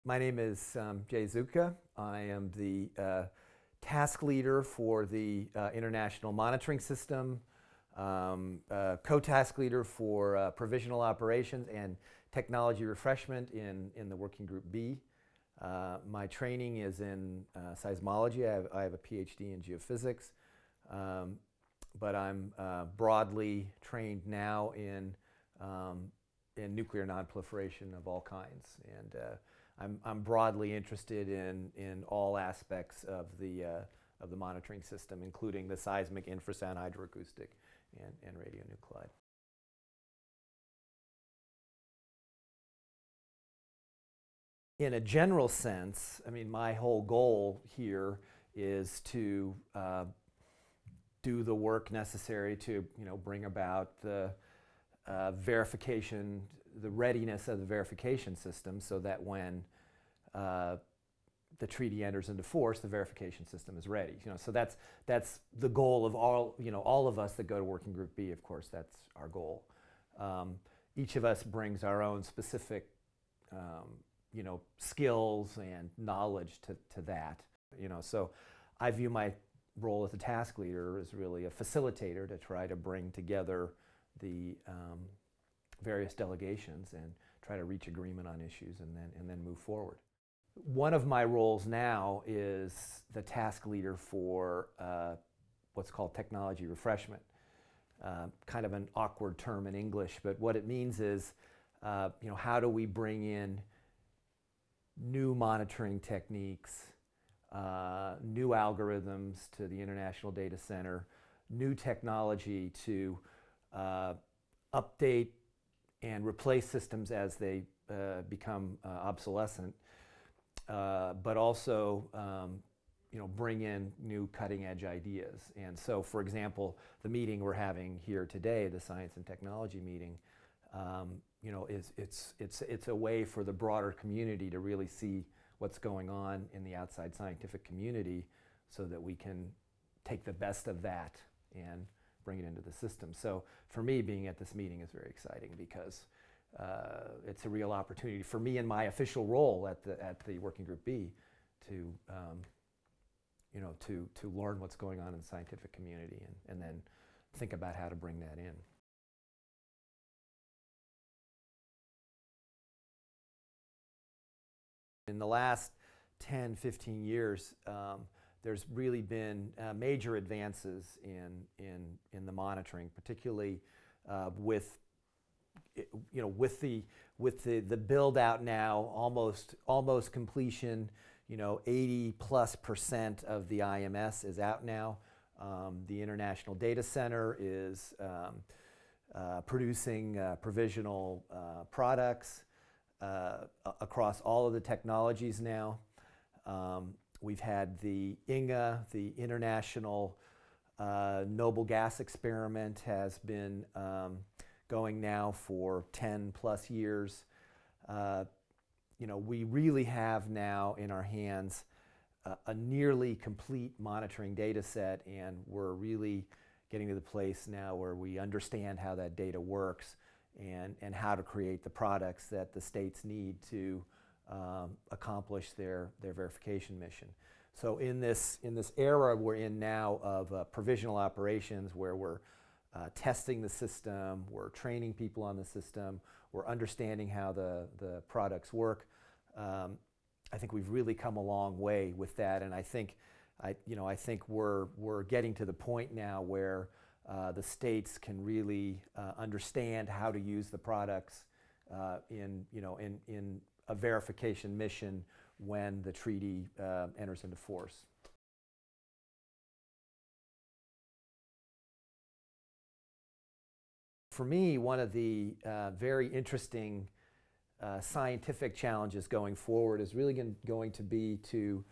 My name is Jay Zucca. I am the task leader for the International Monitoring System, co-task leader for Provisional Operations and Technology Refreshment in the Working Group B. My training is in seismology. I have a PhD in geophysics, but I'm broadly trained now in nuclear non-proliferation of all kinds. And I'm broadly interested in all aspects of the monitoring system, including the seismic, infrasound, hydroacoustic, and radionuclide. In a general sense, I mean, my whole goal here is to do the work necessary to, bring about the verification, the readiness of the verification system, so that when the treaty enters into force, the verification system is ready. So that's the goal of all of us that go to Working Group B. Of course, that's our goal. Each of us brings our own specific, skills and knowledge to that. So I view my role as a task leader as really a facilitator to try to bring together the various delegations and try to reach agreement on issues and then move forward. One of my roles now is the task leader for what's called Technology Refreshment. Kind of an awkward term in English, but what it means is, how do we bring in new monitoring techniques, new algorithms to the International Data Center, new technology to update and replace systems as they become obsolescent, but also bring in new cutting-edge ideas. And so, for example, the meeting we're having here today, the Science and Technology meeting, it's a way for the broader community to really see what's going on in the outside scientific community, so that we can take the best of that and bring it into the system. So for me, being at this meeting is very exciting, because it's a real opportunity for me in my official role at the Working Group B to to learn what's going on in the scientific community and then think about how to bring that in. In the last 10, 15 years, there's really been major advances in the monitoring, particularly with the build out now almost completion. 80+% of the IMS is out now. The International Data Center is producing provisional products across all of the technologies now. We've had the INGA, the International Noble Gas Experiment, has been going now for 10+ years. We really have now in our hands a nearly complete monitoring data set, and we're really getting to the place now where we understand how that data works and how to create the products that the states need to accomplish their verification mission. So in this era we're in now of provisional operations, where we're testing the system, we're training people on the system, we're understanding how the products work. I think we've really come a long way with that, and I think we're getting to the point now where the states can really understand how to use the products in a verification mission when the treaty enters into force. For me, one of the very interesting scientific challenges going forward is really going to be to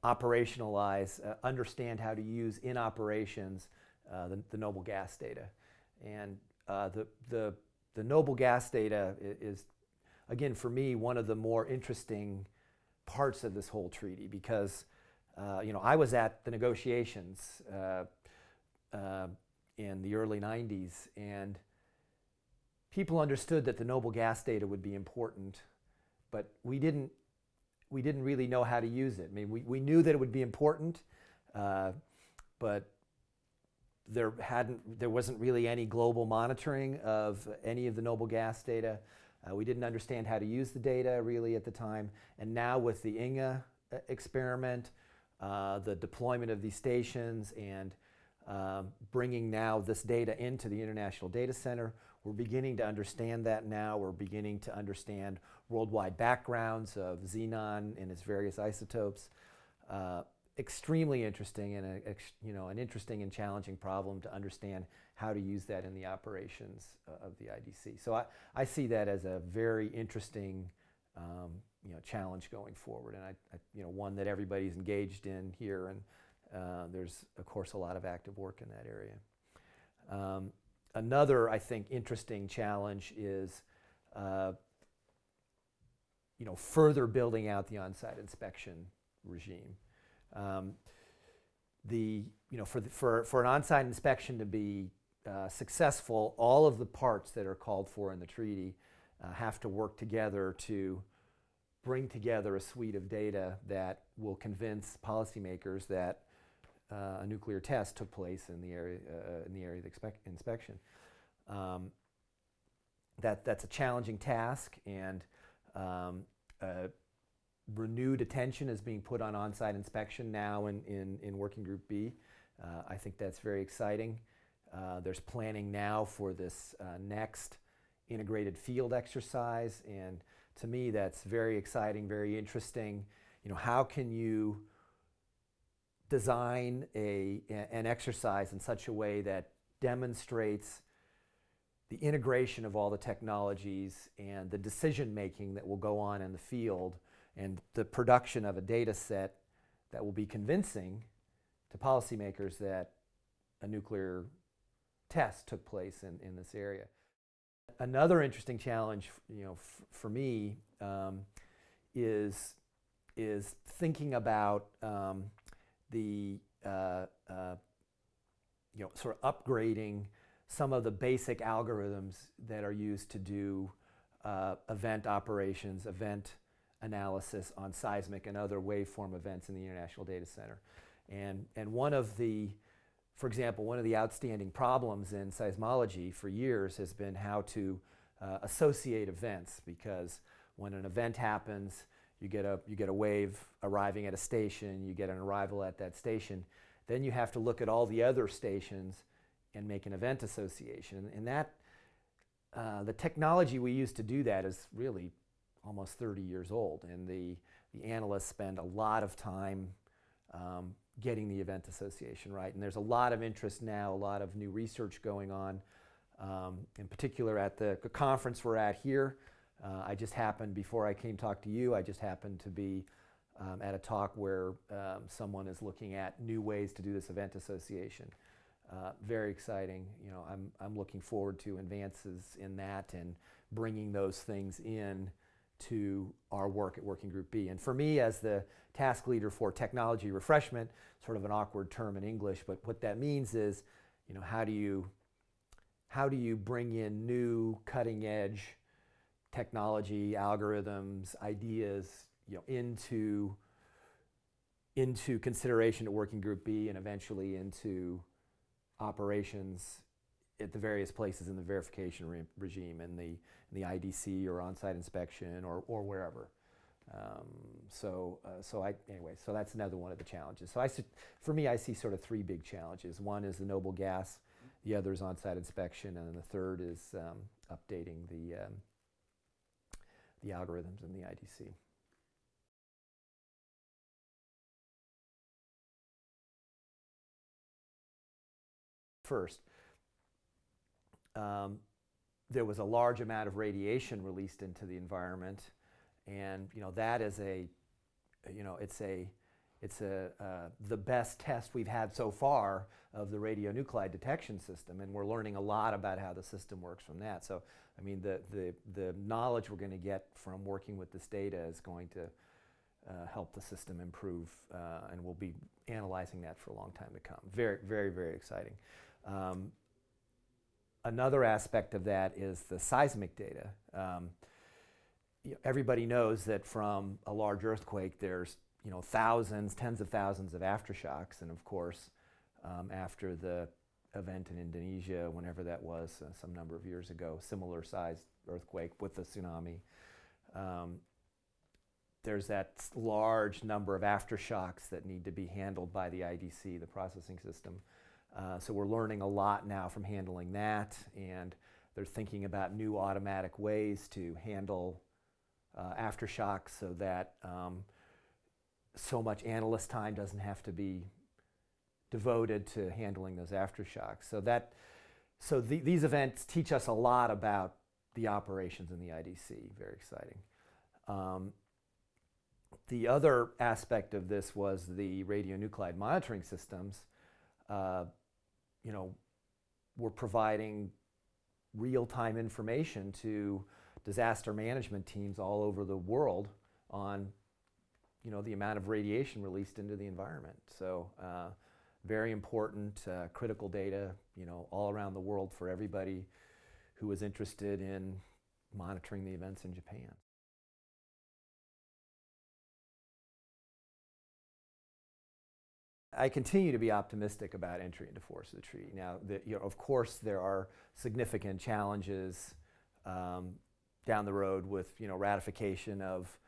operationalize, understand how to use in operations the noble gas data. And the noble gas data is, again, for me, one of the more interesting parts of this whole treaty, because I was at the negotiations in the early 90s, and people understood that the noble gas data would be important, but we didn't really know how to use it. I mean, we knew that it would be important, but there wasn't really any global monitoring of any of the noble gas data. We didn't understand how to use the data really at the time. And now with the INGA experiment, the deployment of these stations, and bringing now this data into the International Data Center, we're beginning to understand that now. We're beginning to understand worldwide backgrounds of xenon and its various isotopes. Extremely interesting, and an interesting and challenging problem to understand how to use that in the operations of the IDC. So I see that as a very interesting challenge going forward, and one that everybody's engaged in here, and there's of course a lot of active work in that area. Another, I think, interesting challenge is further building out the on-site inspection regime. For an on-site inspection to be successful, all of the parts that are called for in the treaty have to work together to bring together a suite of data that will convince policymakers that a nuclear test took place in the area of the inspection. That's a challenging task, and renewed attention is being put on on-site inspection now in Working Group B. I think that's very exciting. There's planning now for this next integrated field exercise, and to me that's very exciting, very interesting. How can you design an exercise in such a way that demonstrates the integration of all the technologies and the decision making that will go on in the field, and the production of a data set that will be convincing to policymakers that a nuclear test took place in this area. Another interesting challenge, for me, is thinking about the sort of upgrading some of the basic algorithms that are used to do event operations, event analysis on seismic and other waveform events in the International Data Center. And for example, one of the outstanding problems in seismology for years has been how to associate events, because when an event happens, you get a wave arriving at a station, you get an arrival at that station, then you have to look at all the other stations and make an event association. And that the technology we use to do that is really almost 30 years old, and the analysts spend a lot of time getting the event association right. And there's a lot of interest now, a lot of new research going on, in particular at the conference we're at here. I just happened, before I came talk to you, I just happened to be at a talk where someone is looking at new ways to do this event association. Very exciting. I'm looking forward to advances in that and bringing those things in to our work at Working Group B. And for me, as the task leader for Technology Refreshment, sort of an awkward term in English, but what that means is, how do you bring in new cutting-edge technology, algorithms, ideas, into consideration at Working Group B, and eventually into operations at the various places in the verification regime, in the IDC or on-site inspection or wherever. So that's another one of the challenges. So for me, I see sort of three big challenges. One is the noble gas, the other is on-site inspection, and then the third is updating the algorithms in the IDC. First, there was a large amount of radiation released into the environment, and that is the best test we've had so far of the radionuclide detection system, and we're learning a lot about how the system works from that. So, I mean, the knowledge we're going to get from working with this data is going to help the system improve, and we'll be analyzing that for a long time to come. Very, very, very exciting. Another aspect of that is the seismic data. everybody knows that from a large earthquake, there's thousands, tens of thousands of aftershocks, and of course, after the event in Indonesia, whenever that was, some number of years ago, similar sized earthquake with the tsunami, there's that large number of aftershocks that need to be handled by the IDC, the processing system. So we're learning a lot now from handling that, and they're thinking about new automatic ways to handle aftershocks so that so much analyst time doesn't have to be devoted to handling those aftershocks. So these events teach us a lot about the operations in the IDC. Very exciting. The other aspect of this was the radionuclide monitoring systems. We're providing real-time information to disaster management teams all over the world on the amount of radiation released into the environment. So very important, critical data, all around the world for everybody who is interested in monitoring the events in Japan. I continue to be optimistic about entry into force of the treaty. Now, of course, there are significant challenges down the road with ratification of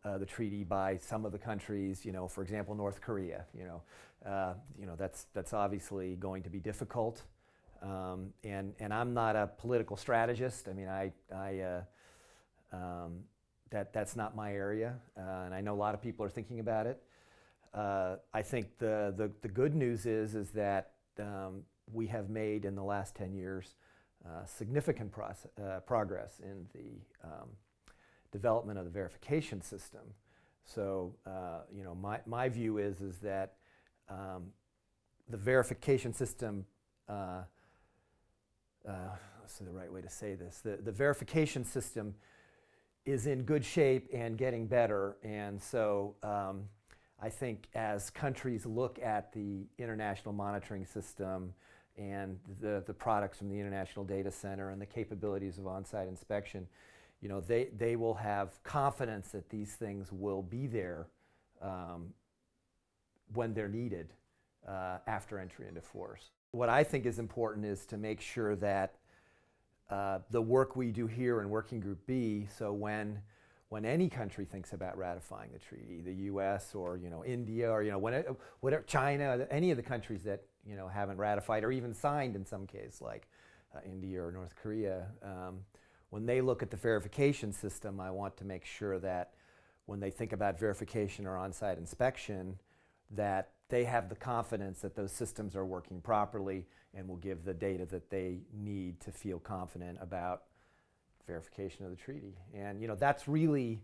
the treaty by some of the countries. For example, North Korea. That's obviously going to be difficult. And I'm not a political strategist. I mean, that's not my area, and I know a lot of people are thinking about it. I think the good news is that we have made in the last 10 years significant progress in the development of the verification system. So my view is that the verification system, what's the right way to say this? The verification system is in good shape and getting better, and so I think as countries look at the international monitoring system and the products from the International Data Center and the capabilities of on-site inspection, they will have confidence that these things will be there when they're needed after entry into force. What I think is important is to make sure that the work we do here in Working Group B, so when any country thinks about ratifying the treaty, the U.S. or India or whatever, China, any of the countries that haven't ratified or even signed in some case, like India or North Korea, when they look at the verification system, I want to make sure that when they think about verification or on-site inspection, that they have the confidence that those systems are working properly and will give the data that they need to feel confident about verification of the treaty. And that's really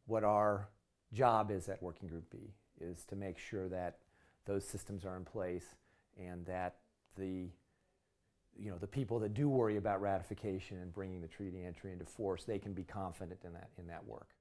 what our job is at Working Group B, is to make sure that those systems are in place and that the people that do worry about ratification and bringing the treaty entry into force, they can be confident in that work.